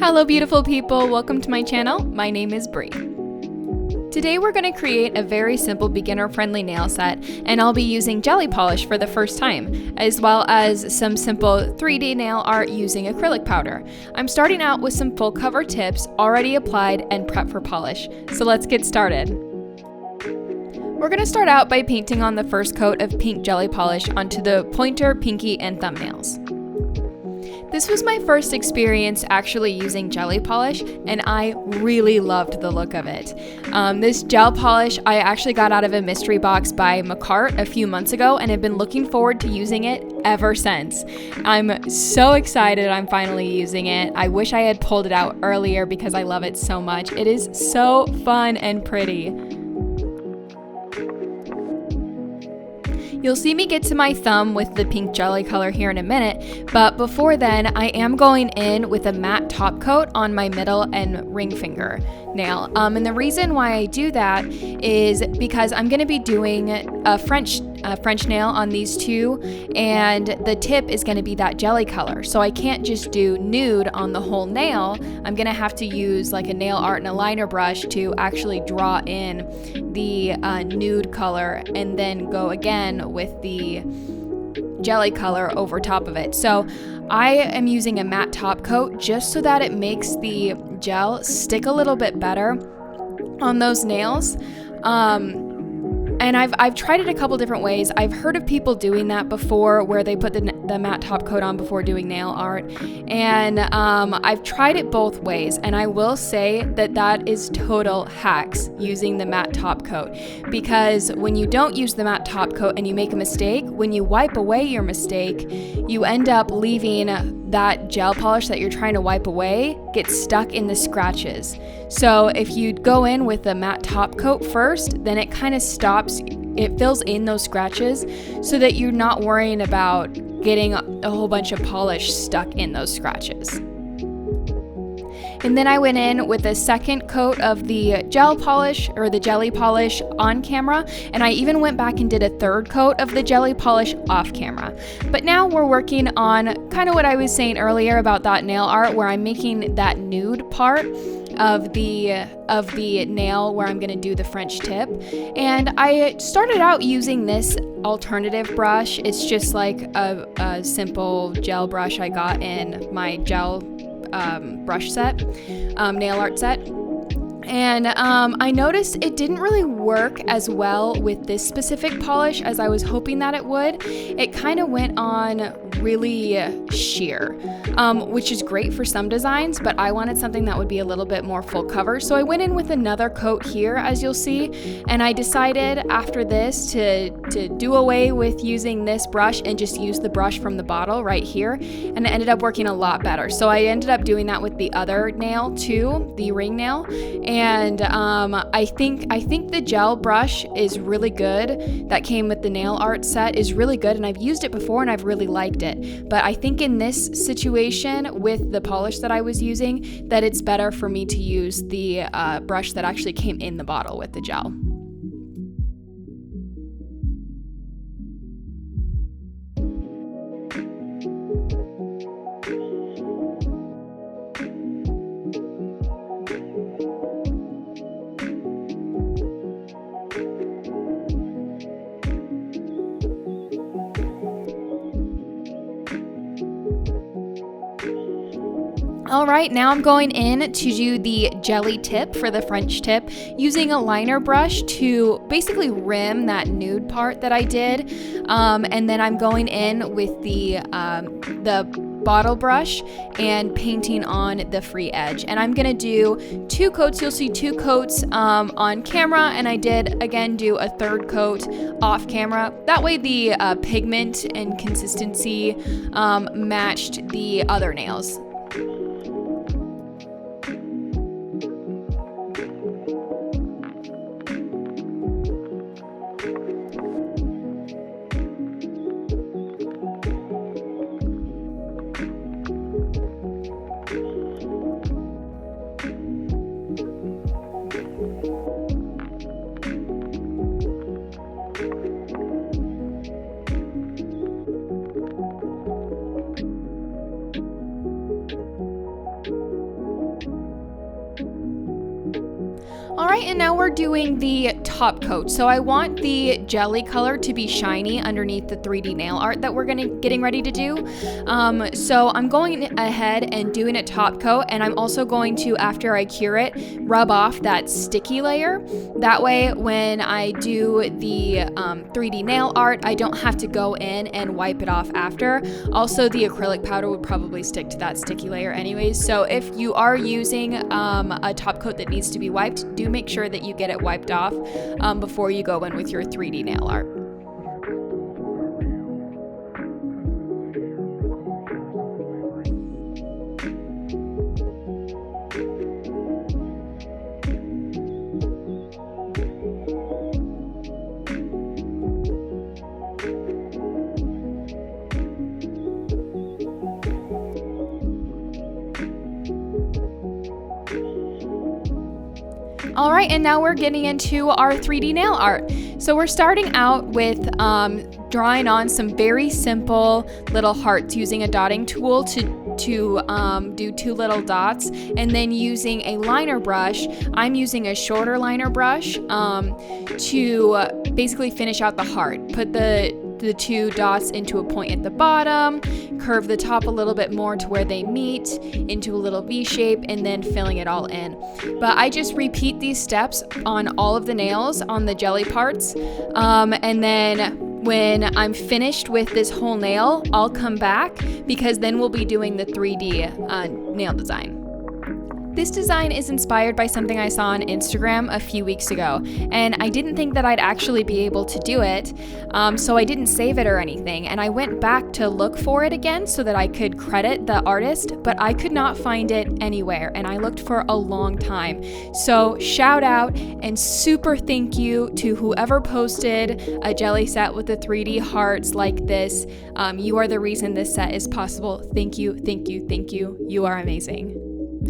Hello beautiful people, welcome to my channel. My name is Bree. Today we're going to create a very simple beginner-friendly nail set, and I'll be using jelly polish for the first time, as well as some simple 3D nail art using acrylic powder. I'm starting out with some full cover tips already applied and prepped for polish, so let's get started. We're going to start out by painting on the first coat of pink jelly polish onto the pointer, pinky, and thumbnails. This was my first experience actually using jelly polish, and I really loved the look of it. This gel polish I actually got out of a mystery box by McCart a few months ago and have been looking forward to using it ever since. I'm so excited I'm finally using it. I wish I had pulled it out earlier because I love it so much. It is so fun and pretty. You'll see me get to my thumb with the pink jelly color here in a minute, but before then, I am going in with a matte top coat on my middle and ring finger nail. And the reason why I do that is because I'm going to be doing a French nail on these two, and the tip is going to be that jelly color. So I can't just do nude on the whole nail. I'm going to have to use like a nail art and a liner brush to actually draw in the nude color and then go again with the jelly color over top of it. So I am using a matte top coat just so that it makes the gel stick a little bit better on those nails. And I've tried it a couple different ways. I've heard of people doing that before, where they put the matte top coat on before doing nail art. And I've tried it both ways, and I will say that that is total hacks using the matte top coat. Because when you don't use the matte top coat and you make a mistake, when you wipe away your mistake, you end up leaving that gel polish that you're trying to wipe away get stuck in the scratches. So if you go in with the matte top coat first, then it kind of stops, it fills in those scratches so that you're not worrying about getting a whole bunch of polish stuck in those scratches. And then I went in with a second coat of the gel polish, or the jelly polish, on camera, and I even went back and did a third coat of the jelly polish off camera. But now we're working on kind of what I was saying earlier about that nail art, where I'm making that nude part of the nail where I'm going to do the French tip. And I started out using this alternative brush. It's just like a simple gel brush I got in my gel brush set, nail art set. And I noticed it didn't really work as well with this specific polish as I was hoping that it would. It kind of went on really sheer, which is great for some designs, but I wanted something that would be a little bit more full cover. So I went in with another coat here, as you'll see, and I decided after this to do away with using this brush and just use the brush from the bottle right here, and it ended up working a lot better. So I ended up doing that with the other nail too, the ring nail. And I think the gel brush is really good. That came with the nail art set is really good, and I've used it before and I've really liked it. But I think in this situation with the polish that I was using, that it's better for me to use the brush that actually came in the bottle with the gel. All right, now I'm going in to do the jelly tip for the French tip using a liner brush to basically rim that nude part that I did. And then I'm going in with the bottle brush and painting on the free edge. And I'm gonna do two coats. You'll see two coats on camera, and I did again do a third coat off camera. That way the pigment and consistency matched the other nails. right, and now we're doing the top coat. So I want the jelly color to be shiny underneath the 3D nail art that we're getting ready to do. So I'm going ahead and doing a top coat, and I'm also going to, after I cure it, rub off that sticky layer. That way, when I do the 3D nail art, I don't have to go in and wipe it off after. Also, the acrylic powder would probably stick to that sticky layer anyways. So if you are using a top coat that needs to be wiped, do make sure that you get it wiped off before you go in with your 3D nail art. All right, and now we're getting into our 3D nail art. So we're starting out with drawing on some very simple little hearts using a dotting tool to do 2 little dots, and then using a liner brush. I'm using a shorter liner brush to basically finish out the heart. Put the 2 dots into a point at the bottom, curve the top a little bit more to where they meet into a little V shape, and then filling it all in. But I just repeat these steps on all of the nails on the jelly parts, and then when I'm finished with this whole nail, I'll come back because then we'll be doing the 3D nail design. This design is inspired by something I saw on Instagram a few weeks ago, and I didn't think that I'd actually be able to do it, so I didn't save it or anything, and I went back to look for it again so that I could credit the artist, but I could not find it anywhere, and I looked for a long time. So shout out and super thank you to whoever posted a jelly set with the 3D hearts like this. You are the reason this set is possible. Thank you, thank you, thank you. You are amazing.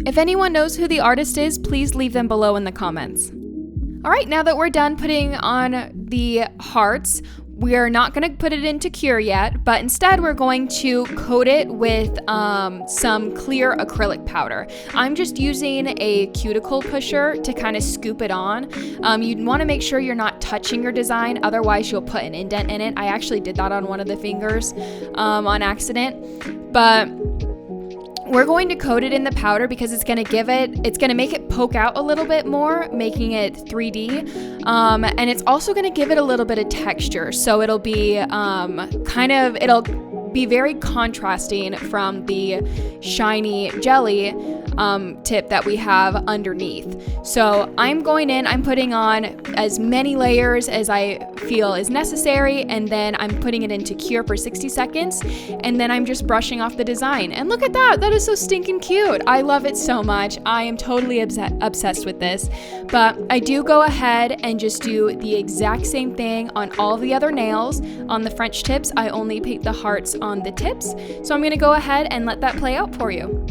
If anyone knows who the artist is, please leave them below in the comments. All right, now that we're done putting on the hearts, we're not going to put it into cure yet, but instead we're going to coat it with some clear acrylic powder. I'm just using a cuticle pusher to kind of scoop it on. You'd want to make sure you're not touching your design, otherwise you'll put an indent in it. I actually did that on one of the fingers on accident, but we're going to coat it in the powder because it's going to make it poke out a little bit more, making it 3D. And it's also going to give it a little bit of texture. So it'll be it'll be very contrasting from the shiny jelly tip that we have underneath. So I'm putting on as many layers as I feel is necessary, and then I'm putting it into cure for 60 seconds, and then I'm just brushing off the design. And look at that, that is so stinking cute. I love it so much. I am totally obsessed with this. But I do go ahead and just do the exact same thing on all the other nails. On the French tips, I only paint the hearts on the tips. So I'm gonna go ahead and let that play out for you.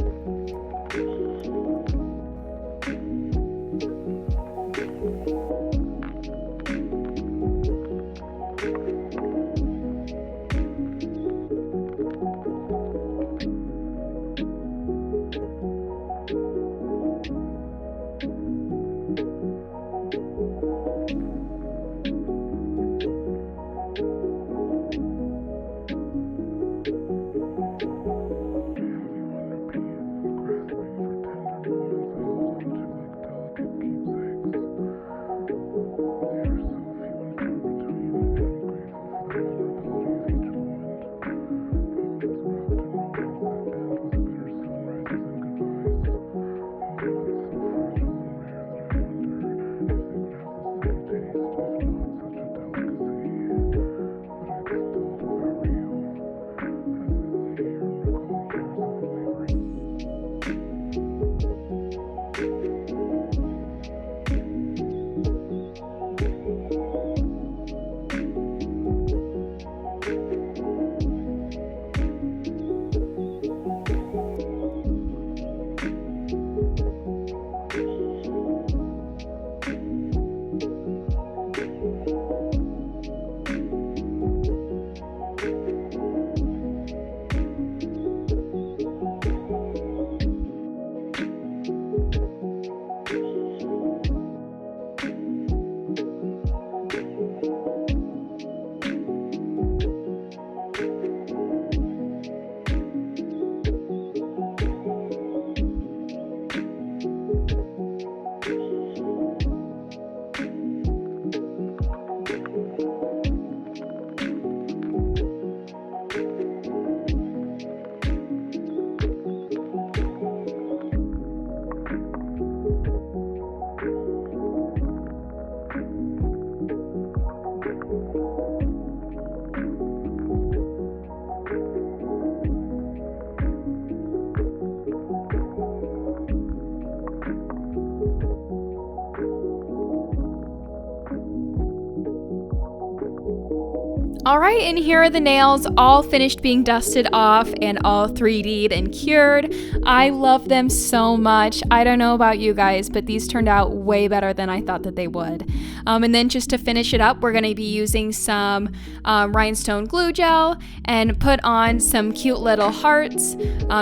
Alright, and here are the nails all finished being dusted off and all 3D'd and cured. I love them so much. I don't know about you guys, but these turned out way better than I thought that they would. And then just to finish it up, we're going to be using some rhinestone glue gel and put on some cute little hearts,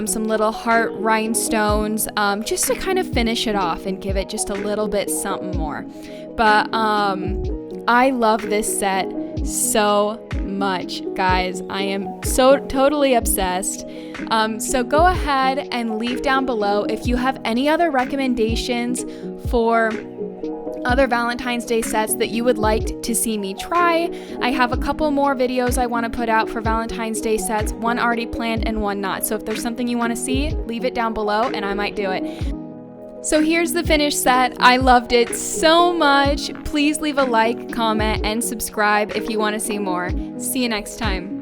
some little heart rhinestones, just to kind of finish it off and give it just a little bit something more. But I love this set so much, guys. I am so totally obsessed. So go ahead and leave down below if you have any other recommendations for other Valentine's Day sets that you would like to see me try. I have a couple more videos I want to put out for Valentine's Day sets, one already planned and one not. So if there's something you want to see, leave it down below and I might do it. So here's the finished set. I loved it so much. Please leave a like, comment, and subscribe if you want to see more. See you next time.